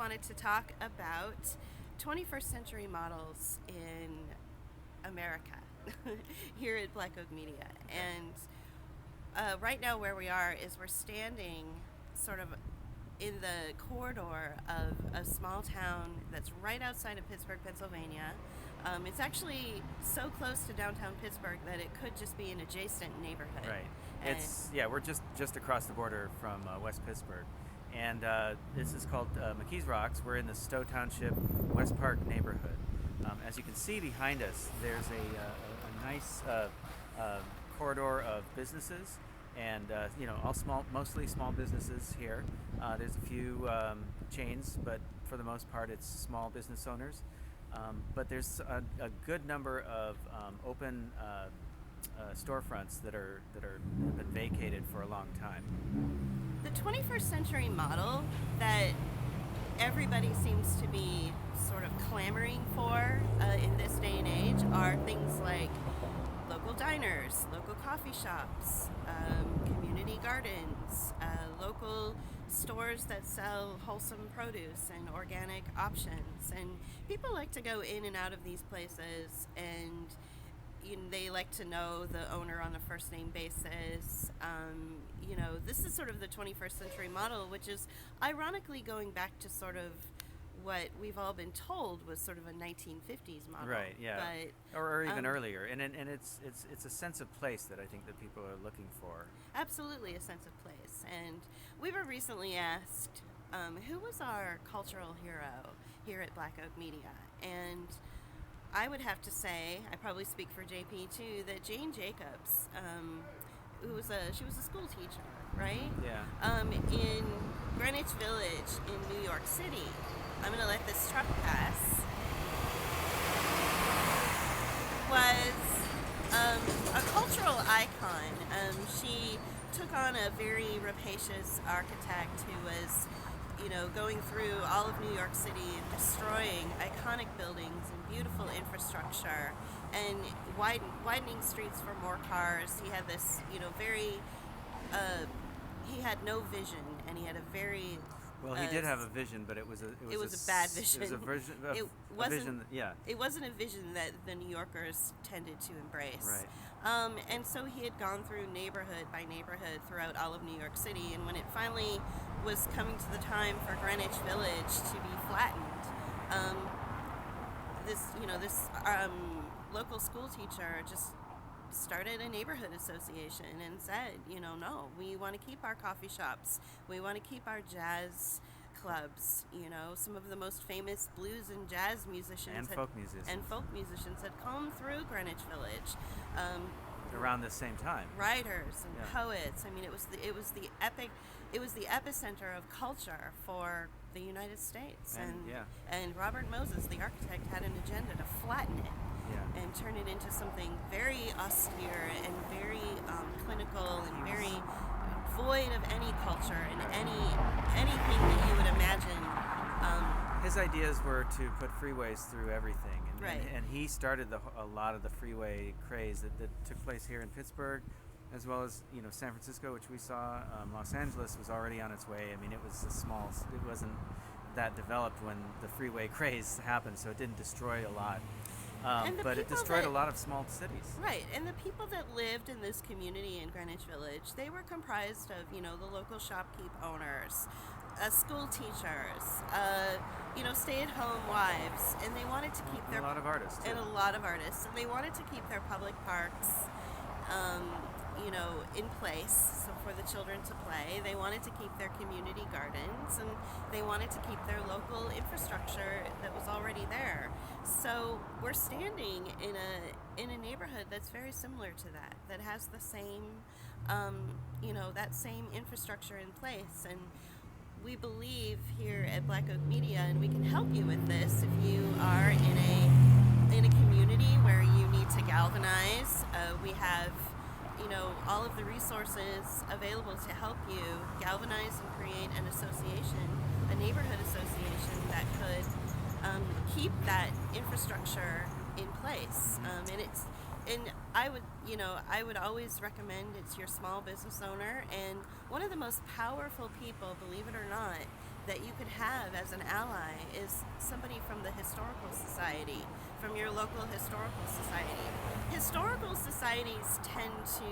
wanted to talk about 21st century models in America here at Black Oak Media. And right now, where we are is we're standing sort of in the corridor of a small town that's right outside of Pittsburgh, Pennsylvania. It's actually so close to downtown Pittsburgh that it could just be an adjacent neighborhood. Right. And We're just across the border from West Pittsburgh, and this is called McKees Rocks. We're in the Stowe Township West Park neighborhood. As you can see behind us, there's a nice corridor of businesses, and all mostly small businesses here. There's a few chains, but for the most part, it's small business owners. But there's a good number of open storefronts that have been vacated for a long time. the 21st century model that everybody seems to be sort of clamoring for in this day and age are things like local diners, local coffee shops, community gardens, local stores that sell wholesome produce and organic options. And people like to go in and out of these places, and they like to know the owner on a first name basis. This is sort of the 21st century model, which is ironically going back to sort of what we've all been told was sort of a 1950s model. Right, yeah. But, or even earlier. And it's a sense of place that I think that people are looking for. Absolutely a sense of place. And we were recently asked who was our cultural hero here at Black Oak Media. And I would have to say, I probably speak for JP too, that Jane Jacobs, she was a school teacher, right? Yeah. In Greenwich Village in New York City. I'm going to let this truck pass. Was a cultural icon. She took on a very rapacious architect who was, going through all of New York City and destroying iconic buildings and beautiful infrastructure and widening streets for more cars. He had this, he had no vision, and he had a very Well, he did have a vision, but it was a bad vision. It was a vision. It wasn't a vision that the New Yorkers tended to embrace. Right. And so he had gone through neighborhood by neighborhood throughout all of New York City, and when it finally was coming to the time for Greenwich Village to be flattened, this local school teacher just started a neighborhood association and said, no, we want to keep our coffee shops, we want to keep our jazz clubs. Some of the most famous blues and jazz musicians and folk musicians had come through Greenwich Village. Around the same time. Writers and poets. I mean, it was the epicenter of culture for the United States. And Robert Moses, the architect, had an agenda to flatten it. Yeah. And turn it into something very austere and very clinical and very void of any culture and anything that you would imagine. His ideas were to put freeways through everything, and he started a lot of the freeway craze that took place here in Pittsburgh, as well as San Francisco, which we saw. Los Angeles was already on its way. I mean, it wasn't that developed when the freeway craze happened, so it didn't destroy a lot. But it destroyed a lot of small cities. Right, and the people that lived in this community in Greenwich Village, they were comprised of, the local shopkeep owners, school teachers, stay-at-home wives, and they wanted to keep a lot of artists, too. And they wanted to keep their public parks, in place, so for the children to play. They wanted to keep their community gardens, and they wanted to keep their local infrastructure that was already there. So we're standing in a neighborhood that's very similar to that has the same, that same infrastructure in place. And we believe here at Black Oak Media, and we can help you with this if you are in a community where you need to galvanize. We have all of the resources available to help you galvanize and create an association, a neighborhood association that could keep that infrastructure in place. I would always recommend it's your small business owner, and one of the most powerful people, believe it or not, that you could have as an ally is somebody from the historical society, from your local historical society. Historical societies tend to,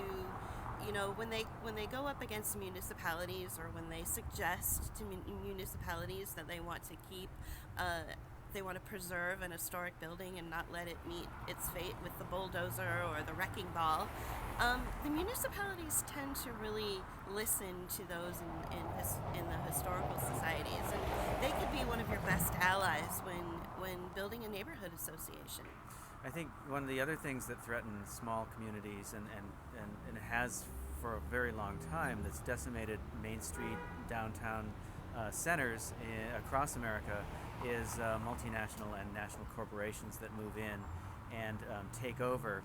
when they go up against municipalities, or when they suggest to municipalities that they want to keep they want to preserve an historic building and not let it meet its fate with the bulldozer or the wrecking ball. The municipalities tend to really listen to those in the historical societies, and they could be one of your best allies when building a neighborhood association. I think one of the other things that threaten small communities, and it has for a very long time, that's decimated Main Street, downtown centers across America, is multinational and national corporations that move in and take over.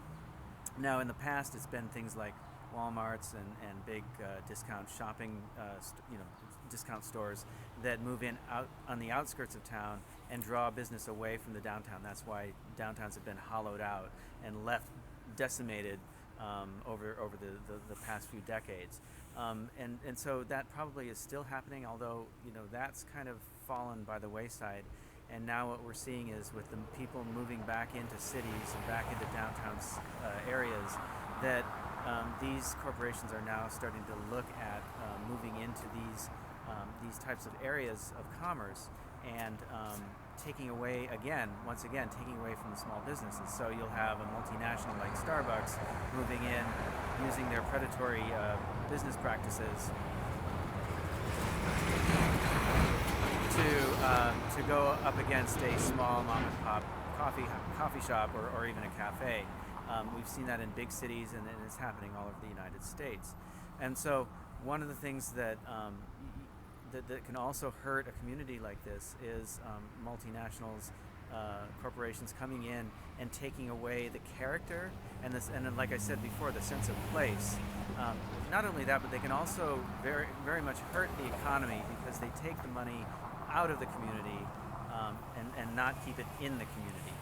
Now, in the past, it's been things like Walmarts and big discount shopping, discount stores that move in out on the outskirts of town and draw business away from the downtown. That's why downtowns have been hollowed out and left decimated over the past few decades. And so that probably is still happening, although that's kind of fallen by the wayside. And now what we're seeing is, with the people moving back into cities and back into downtown areas, that these corporations are now starting to look at moving into these types of areas of commerce and taking away taking away from the small businesses. So you'll have a multinational like Starbucks moving in, using their predatory business practices to go up against a small mom and pop coffee shop or even a cafe. We've seen that in big cities, and it's happening all over the United States. And so one of the things that that can also hurt a community like this is multinationals, corporations coming in and taking away the character and then, like I said before, the sense of place. Not only that, but they can also very, very much hurt the economy, because they take the money out of the community and not keep it in the community.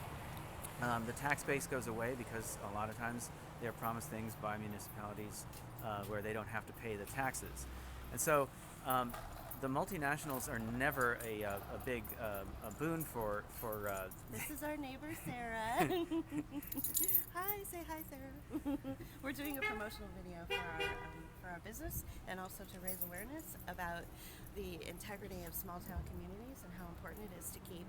The tax base goes away because a lot of times they're promised things by municipalities where they don't have to pay the taxes. And so the multinationals are never a big a boon for This is our neighbor, Sarah. Hi, say hi, Sarah. We're doing a promotional video for our business, and also to raise awareness about the integrity of small town communities and how important it is to keep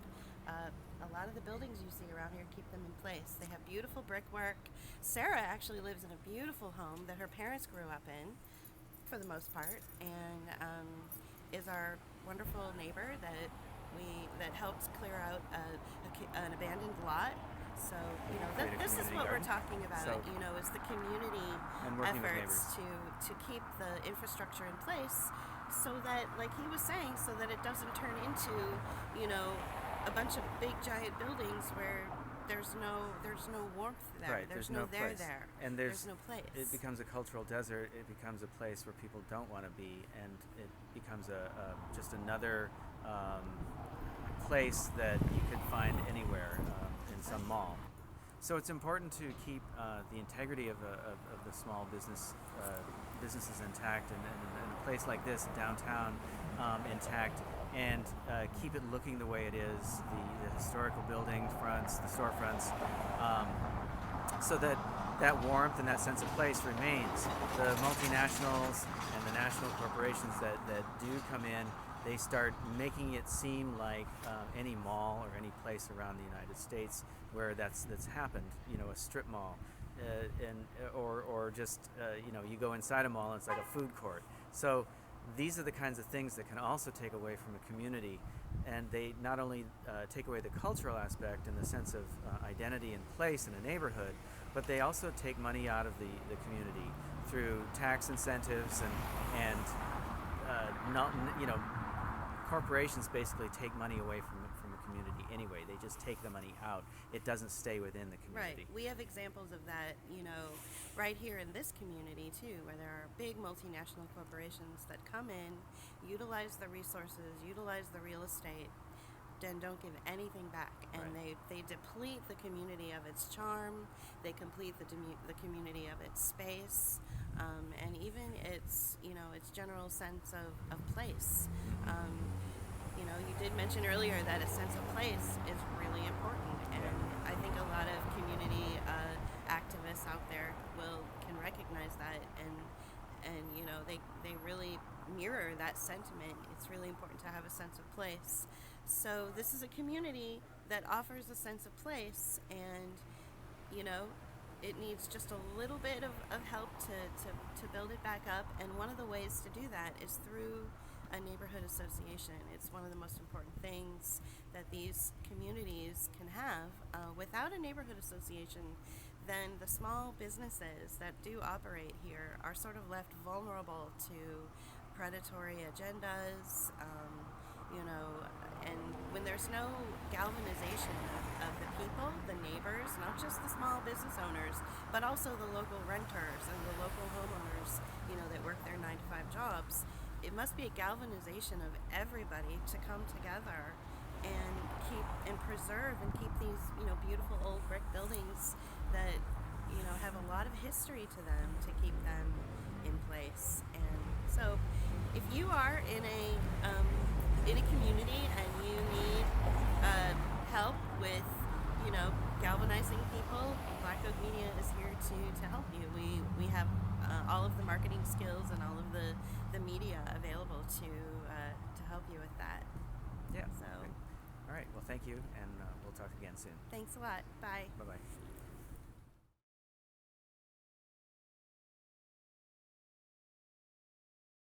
a lot of the buildings you see around here, keep them in place. They have beautiful brickwork. Sarah actually lives in a beautiful home that her parents grew up in, for the most part, and is our wonderful neighbor that helps clear out an abandoned lot. So this is what we're talking about. So, is the community efforts to keep the infrastructure in place, so that, like he was saying, so that it doesn't turn into a bunch of big giant buildings where there's no warmth there. Right, there's no there place. there. And there's no place. It becomes a cultural desert. It becomes a place where people don't want to be, and it becomes just another place that you could find anywhere in some mall. So it's important to keep the integrity of the small businesses intact, and a place like this, downtown, intact, and keep it looking the way it is, the historical building fronts, the storefronts, so that warmth and that sense of place remains. The multinationals and the national corporations that do come in, they start making it seem like any mall or any place around the United States where that's happened, a strip mall, or just you go inside a mall and it's like a food court. So these are the kinds of things that can also take away from a community, and they not only take away the cultural aspect and the sense of identity and place in a neighborhood, but they also take money out of the community through tax incentives and corporations basically take money away from a community anyway. They just take the money out. It doesn't stay within the community. Right. We have examples of that, right here in this community too, where there are big multinational corporations that come in, utilize the resources, utilize the real estate, and don't give anything back. And Right. they deplete the community of its charm. They complete the community of its space, and even its its general sense of place. you know, you did mention earlier that a sense of place is really important, and Yeah. I think a lot of community activists out there can recognize that, and you know, they really mirror that sentiment. It's really important to have a sense of place. So this is a community that offers a sense of place, and you know, it needs just a little bit of help to build it back up. And one of the ways to do that is through a neighborhood association. It's one of the most important things that these communities can have. Without a neighborhood association, then the small businesses that do operate here are sort of left vulnerable to predatory agendas. You know, and when there's no galvanization of the people, the neighbors, not just the small business owners, but also the local renters and the local homeowners, you know, that work their 9 to 5 jobs, it must be a galvanization of everybody to come together and keep and preserve and keep these, you know, beautiful old brick buildings that, you know, have a lot of history to them, to keep them in place. And so if you are in a community and you need help with, you know, galvanizing people, Black Oak Media is here to help you. We have all of the marketing skills and all of the media available to help you with that. Yeah. So Great. All right. Well, thank you, and we'll talk again soon. thanks a lot. Bye. Bye bye.